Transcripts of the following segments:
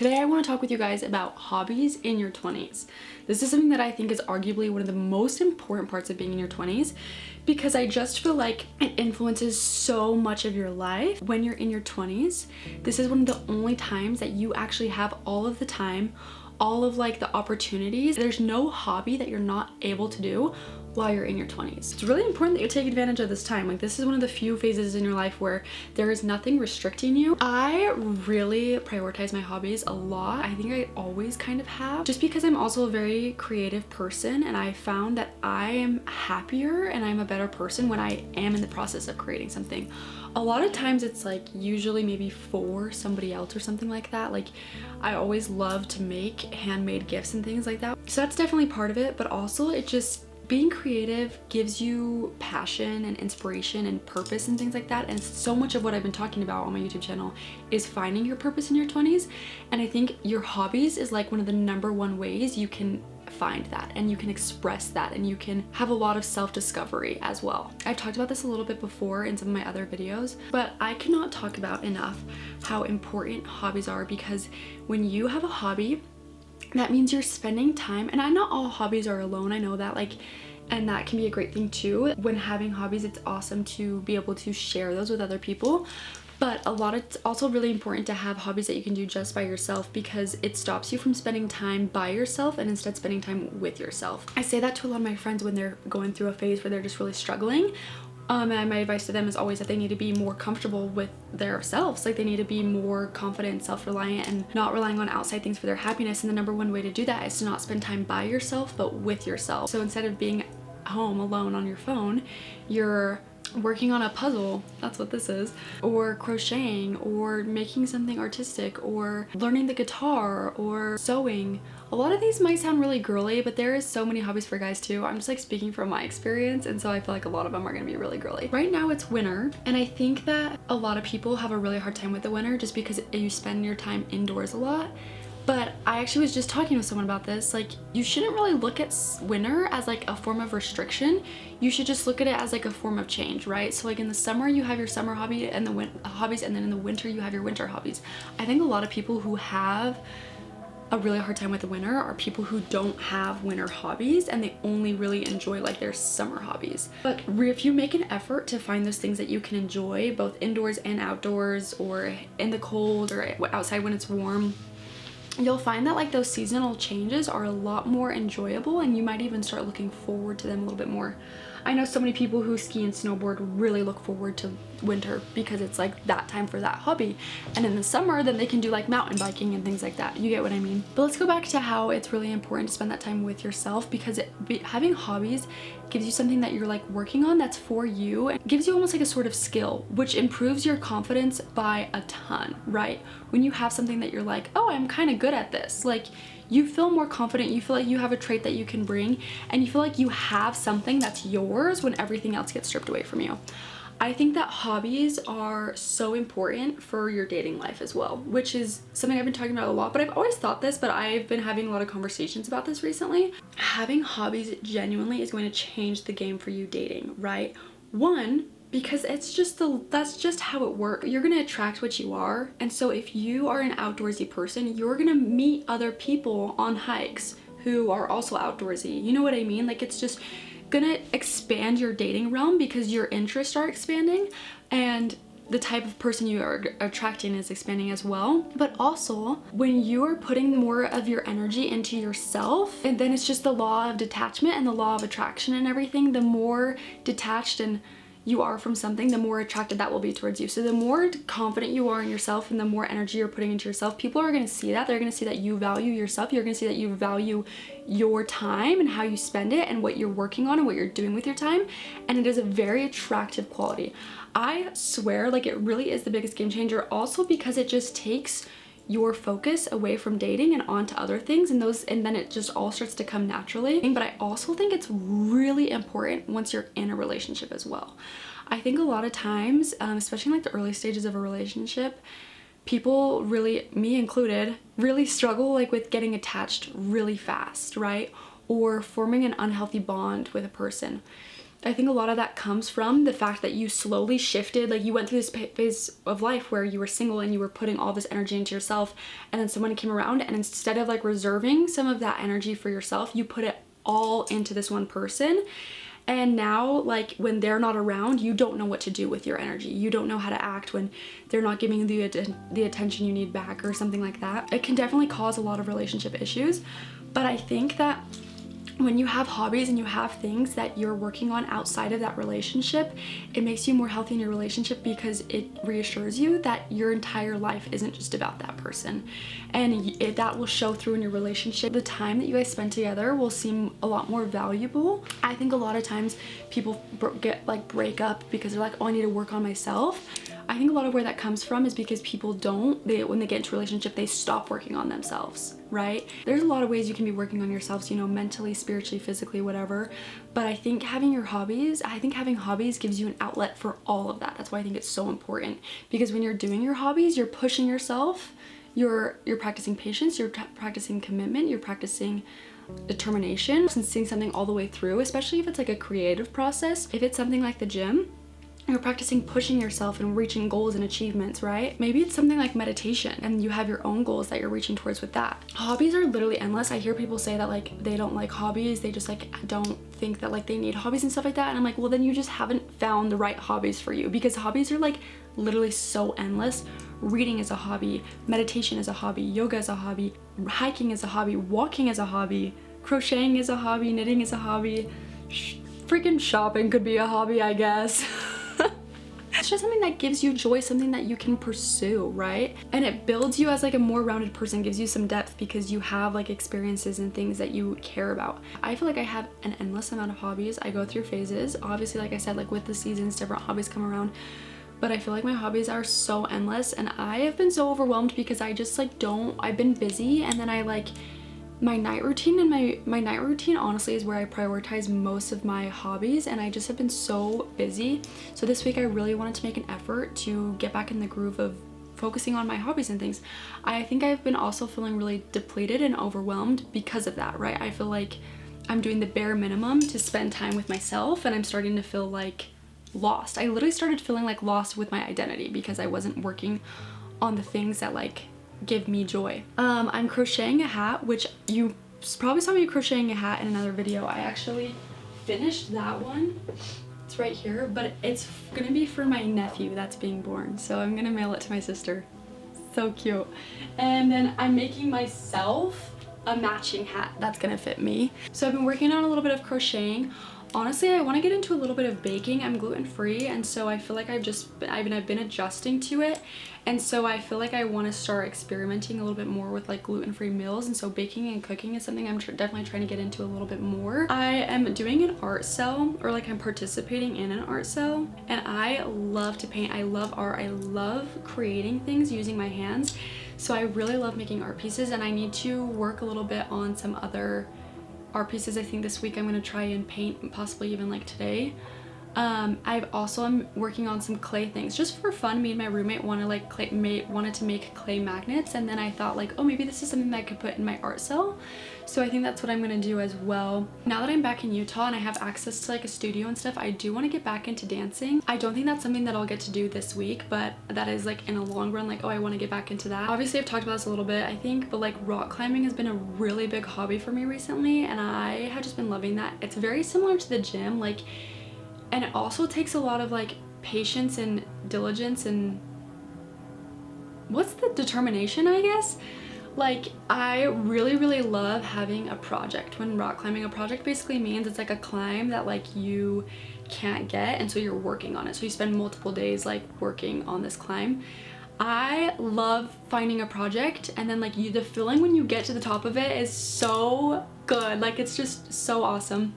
Today I want to talk with you guys about hobbies in your 20s. This is something that I think is arguably one of the most important parts of being in your 20s because I just feel like it influences so much of your life when you're in your 20s. This is one of the only times that you actually have all of the time, all of like the opportunities. There's no hobby that you're not able to do while you're in your 20s. It's really important that you take advantage of this time. Like, this is one of the few phases in your life where there is nothing restricting you. I really prioritize my hobbies a lot. I think I always kind of have, just because I'm also a very creative person, and I found that I am happier and I'm a better person when I am in the process of creating something. A lot of times it's like usually maybe for somebody else or something like that. Like, I always love to make handmade gifts and things like that. So that's definitely part of it, but also it just being creative gives you passion and inspiration and purpose and things like that. And so much of what I've been talking about on my YouTube channel is finding your purpose in your 20s. And I think your hobbies is like one of the #1 ways you can find that, and you can express that, and you can have a lot of self-discovery as well. I've talked about this a little bit before in some of my other videos, but I cannot talk about enough how important hobbies are, because when you have a hobby, that means you're spending time, and not all hobbies are alone, I know that, like, and that can be a great thing too. When having hobbies, it's awesome to be able to share those with other people, but it's also really important to have hobbies that you can do just by yourself, because it stops you from spending time by yourself and instead spending time with yourself. I say that to a lot of my friends when they're going through a phase where they're just really struggling. And my advice to them is always that they need to be more comfortable with themselves. Like, they need to be more confident, self-reliant, and not relying on outside things for their happiness. And the #1 way to do that is to not spend time by yourself, but with yourself. So instead of being home alone on your phone, you're working on a puzzle, that's what this is, or crocheting, or making something artistic, or learning the guitar, or sewing. A lot of these might sound really girly, but there is so many hobbies for guys too. I'm just like speaking from my experience, and so I feel like a lot of them are gonna be really girly. Right now it's winter, and I think that a lot of people have a really hard time with the winter just because you spend your time indoors a lot. But I actually was just talking with someone about this. Like, you shouldn't really look at winter as like a form of restriction. You should just look at it as like a form of change, right? So like in the summer you have your summer hobby and the hobbies, and then in the winter you have your winter hobbies. I think a lot of people who have a really hard time with the winter are people who don't have winter hobbies, and they only really enjoy like their summer hobbies. But if you make an effort to find those things that you can enjoy both indoors and outdoors, or in the cold or outside when it's warm, you'll find that like those seasonal changes are a lot more enjoyable, and you might even start looking forward to them a little bit more. I know so many people who ski and snowboard really look forward to winter because it's like that time for that hobby, and in the summer then they can do like mountain biking and things like that. You get what I mean? But let's go back to how it's really important to spend that time with yourself, because having hobbies gives you something that you're like working on that's for you. It gives you almost like a sort of skill, which improves your confidence by a ton, right? When you have something that you're like, oh, I'm kind of good at this, like, you feel more confident, you feel like you have a trait that you can bring, and you feel like you have something that's yours when everything else gets stripped away from you. I think that hobbies are so important for your dating life as well, which is something I've been talking about a lot, but I've always thought this, but I've been having a lot of conversations about this recently. Having hobbies genuinely is going to change the game for you dating, right? One, because that's just how it works. You're gonna attract what you are, and so if you are an outdoorsy person, you're gonna meet other people on hikes who are also outdoorsy. You know what I mean? Like, it's just gonna expand your dating realm because your interests are expanding, and the type of person you are attracting is expanding as well. But also, when you are putting more of your energy into yourself, and then it's just the law of detachment and the law of attraction and everything, the more detached and you are from something, the more attracted that will be towards you. So the more confident you are in yourself and the more energy you're putting into yourself, people are going to see that. They're going to see that you value yourself. You're going to see that you value your time and how you spend it and what you're working on and what you're doing with your time. And it is a very attractive quality. I swear, like, it really is the biggest game changer, also because it just takes your focus away from dating and onto other things, and then it just all starts to come naturally. But I also think it's really important once you're in a relationship as well. I think a lot of times, especially in like the early stages of a relationship, people really, me included, really struggle like with getting attached really fast, right? Or forming an unhealthy bond with a person. I think a lot of that comes from the fact that you slowly shifted, like you went through this phase of life where you were single and you were putting all this energy into yourself, and then someone came around, and instead of like reserving some of that energy for yourself, you put it all into this one person. And now, like, when they're not around, you don't know what to do with your energy. You don't know how to act when they're not giving you the attention you need back or something like that. It can definitely cause a lot of relationship issues, but I think that when you have hobbies and you have things that you're working on outside of that relationship, it makes you more healthy in your relationship because it reassures you that your entire life isn't just about that person, and that will show through in your relationship. The time that you guys spend together will seem a lot more valuable. I think a lot of times people break up because they're like, oh, I need to work on myself. I think a lot of where that comes from is because people when they get into a relationship, they stop working on themselves, right? There's a lot of ways you can be working on yourselves, you know, mentally, spiritually, physically, whatever. But I think having hobbies gives you an outlet for all of that. That's why I think it's so important, because when you're doing your hobbies, you're pushing yourself, you're practicing patience, you're practicing commitment, you're practicing determination, and seeing something all the way through, especially if it's like a creative process. If it's something like the gym, you're practicing pushing yourself and reaching goals and achievements, right? Maybe it's something like meditation and you have your own goals that you're reaching towards with that. Hobbies are literally endless. I hear people say that like they don't like hobbies, they just like don't think that like they need hobbies and stuff like that, and I'm like, well, then you just haven't found the right hobbies for you, because hobbies are like literally so endless. Reading is a hobby, meditation is a hobby, yoga is a hobby, hiking is a hobby, walking is a hobby, crocheting is a hobby, knitting is a hobby, freaking shopping could be a hobby, I guess. It's just something that gives you joy, something that you can pursue, right? And it builds you as like a more rounded person, gives you some depth because you have like experiences and things that you care about. I feel like I have an endless amount of hobbies. I go through phases. Obviously, like I said, like with the seasons, different hobbies come around. But I feel like my hobbies are so endless, and I have been so overwhelmed because I just like I've been busy, and then I like my night routine, and my night routine honestly is where I prioritize most of my hobbies, and I just have been so busy. So this week I really wanted to make an effort to get back in the groove of focusing on my hobbies and things. I think I've been also feeling really depleted and overwhelmed because of that, right? I feel like I'm doing the bare minimum to spend time with myself, and I'm starting to feel like lost. I literally started feeling like lost with my identity because I wasn't working on the things that like give me joy. I'm crocheting a hat, which you probably saw me crocheting a hat in another video. I actually finished that one. It's right here, but it's gonna be for my nephew that's being born, so I'm gonna mail it to my sister. So cute. And then I'm making myself a matching hat that's gonna fit me. So I've been working on a little bit of crocheting. Honestly, I want to get into a little bit of baking. I'm gluten-free, and so I feel like I've been adjusting to it, and so I feel like I want to start experimenting a little bit more with like gluten-free meals, and so baking and cooking is something I'm definitely trying to get into a little bit more. I am doing an art cell, or like I'm participating in an art cell, and I love to paint. I love art. I love creating things using my hands, so I really love making art pieces, and I need to work a little bit on some other art pieces. I think this week I'm gonna try and paint, possibly even like today. I'm working on some clay things just for fun. Me and my roommate wanted to make clay magnets, and then I thought like, oh, maybe this is something that I could put in my art cell. So I think that's what I'm gonna do as well. Now that I'm back in Utah and I have access to like a studio and stuff, I do want to get back into dancing. I don't think that's something that I'll get to do this week, but that is like in a long run, like, oh, I want to get back into that. Obviously I've talked about this a little bit, I think, but like rock climbing has been a really big hobby for me recently, and I have just been loving that. It's very similar to the gym, like, and it also takes a lot of like patience and diligence and what's the determination, I guess. Like, I really love having a project. When rock climbing, a project basically means it's like a climb that like you can't get, and so you're working on it. So you spend multiple days like working on this climb. I love finding a project, and then like the feeling when you get to the top of it is so good. Like, it's just so awesome.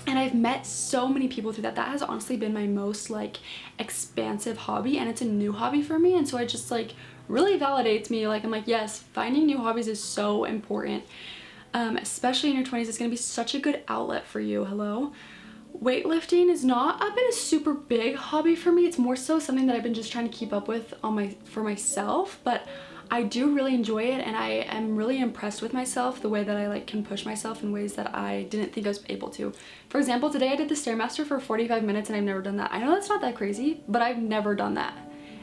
And I've met so many people through that. That has honestly been my most like expansive hobby, and it's a new hobby for me, and so it just like really validates me. Like, I'm like, yes, finding new hobbies is so important, especially in your 20s. It's gonna be such a good outlet for you. Hello. Weightlifting has not been a super big hobby for me. It's more so something that I've been just trying to keep up with for myself, but I do really enjoy it, and I am really impressed with myself, the way that I like can push myself in ways that I didn't think I was able to. For example, today I did the Stairmaster for 45 minutes and I've never done that. I know that's not that crazy, but I've never done that.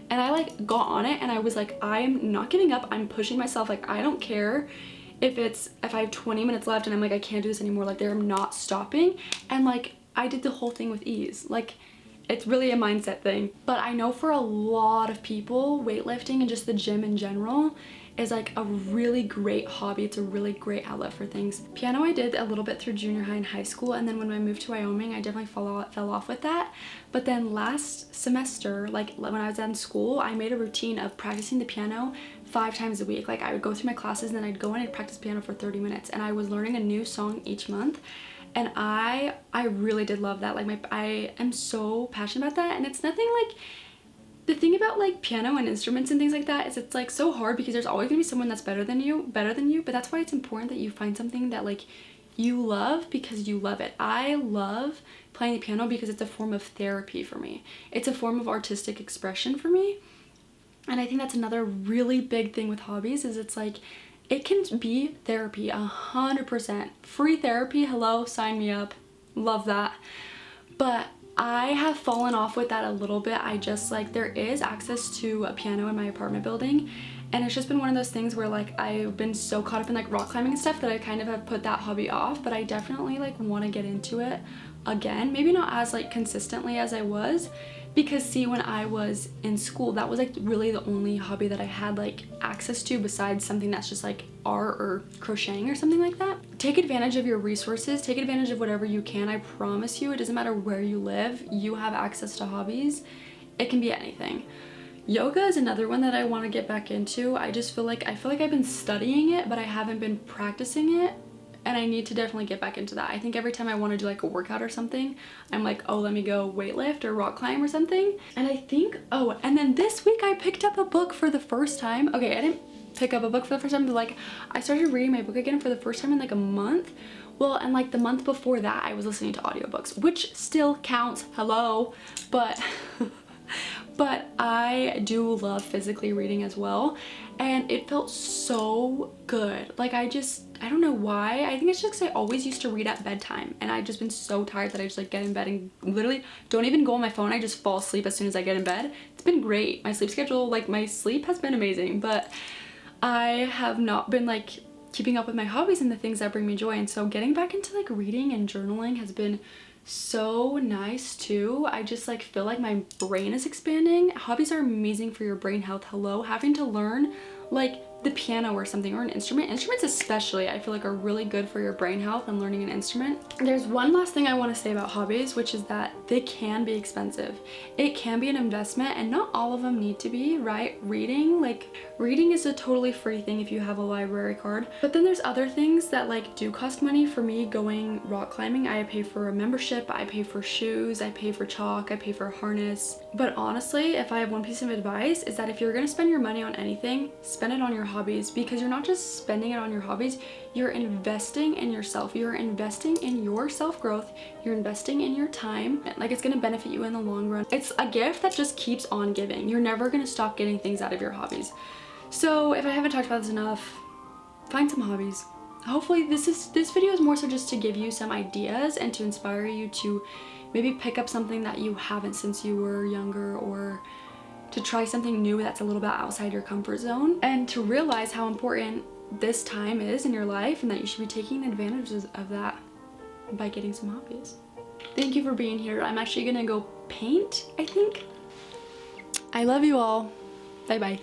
And I like got on it and I was like, I'm not giving up, I'm pushing myself. Like, I don't care if I have 20 minutes left and I'm like, I can't do this anymore. Like, I'm not stopping. And like, I did the whole thing with ease. Like, it's really a mindset thing. But I know for a lot of people, weightlifting and just the gym in general is like a really great hobby. It's a really great outlet for things. Piano I did a little bit through junior high and high school, and then when I moved to Wyoming, I definitely fell off with that. But then last semester, like when I was in school, I made a routine of practicing the piano 5 times a week. Like, I would go through my classes and then I'd go in and practice piano for 30 minutes, and I was learning a new song each month. And I really did love that. Like, I am so passionate about that. And it's nothing like, the thing about like piano and instruments and things like that is it's like so hard because there's always gonna be someone that's better than you, but that's why it's important that you find something that like you love because you love it. I love playing the piano because it's a form of therapy for me. It's a form of artistic expression for me. And I think that's another really big thing with hobbies, is it's like, it can be therapy, 100%. Free therapy, hello, sign me up. Love that. But I have fallen off with that a little bit. I just like, there is access to a piano in my apartment building, and it's just been one of those things where like I've been so caught up in like rock climbing and stuff that I kind of have put that hobby off. But I definitely like want to get into it again. Maybe not as like consistently as I was, because see, when I was in school, that was like really the only hobby that I had like access to besides something that's just like art or crocheting or something like that. Take advantage of your resources, take advantage of whatever you can. I promise you, it doesn't matter where you live, you have access to hobbies. It can be anything. Yoga is another one that I want to get back into. I feel like I've been studying it, but I haven't been practicing it. And I need to definitely get back into that. I think every time I want to do like a workout or something, I'm like, oh, let me go weightlift or rock climb or something. And I think, oh, and then this week I picked up a book for the first time. Okay, I didn't pick up a book for the first time, but like I started reading my book again for the first time in like a month. Well, and like the month before that, I was listening to audiobooks, which still counts, hello, but but I do love physically reading as well, and it felt so good. Like, I don't know why. I think it's just because I always used to read at bedtime, and I've just been so tired that I just like get in bed and literally don't even go on my phone. I just fall asleep as soon as I get in bed. It's been great. My sleep schedule, like my sleep has been amazing, but I have not been like keeping up with my hobbies and the things that bring me joy. And so getting back into like reading and journaling has been so nice too. I just like feel like my brain is expanding. Hobbies are amazing for your brain health. Hello, having to learn like the piano or something, or an instrument. Instruments especially, I feel like are really good for your brain health and learning an instrument. There's one last thing I want to say about hobbies, which is that they can be expensive. It can be an investment, and not all of them need to be, right? Reading is a totally free thing if you have a library card. But then there's other things that like do cost money. For me, going rock climbing, I pay for a membership, I pay for shoes, I pay for chalk, I pay for a harness. But honestly, if I have one piece of advice, is that if you're gonna spend your money on anything, spend it on your hobbies, because you're not just spending it on your hobbies, you're investing in yourself. You're investing in your self-growth. You're investing in your time. Like, it's gonna benefit you in the long run. It's a gift that just keeps on giving. You're never gonna stop getting things out of your hobbies. So if I haven't talked about this enough, find some hobbies. Hopefully this video is more so just to give you some ideas and to inspire you to maybe pick up something that you haven't since you were younger, or to try something new that's a little bit outside your comfort zone, and to realize how important this time is in your life and that you should be taking advantage of that by getting some hobbies. Thank you for being here. I'm actually gonna go paint, I think. I love you all. Bye bye.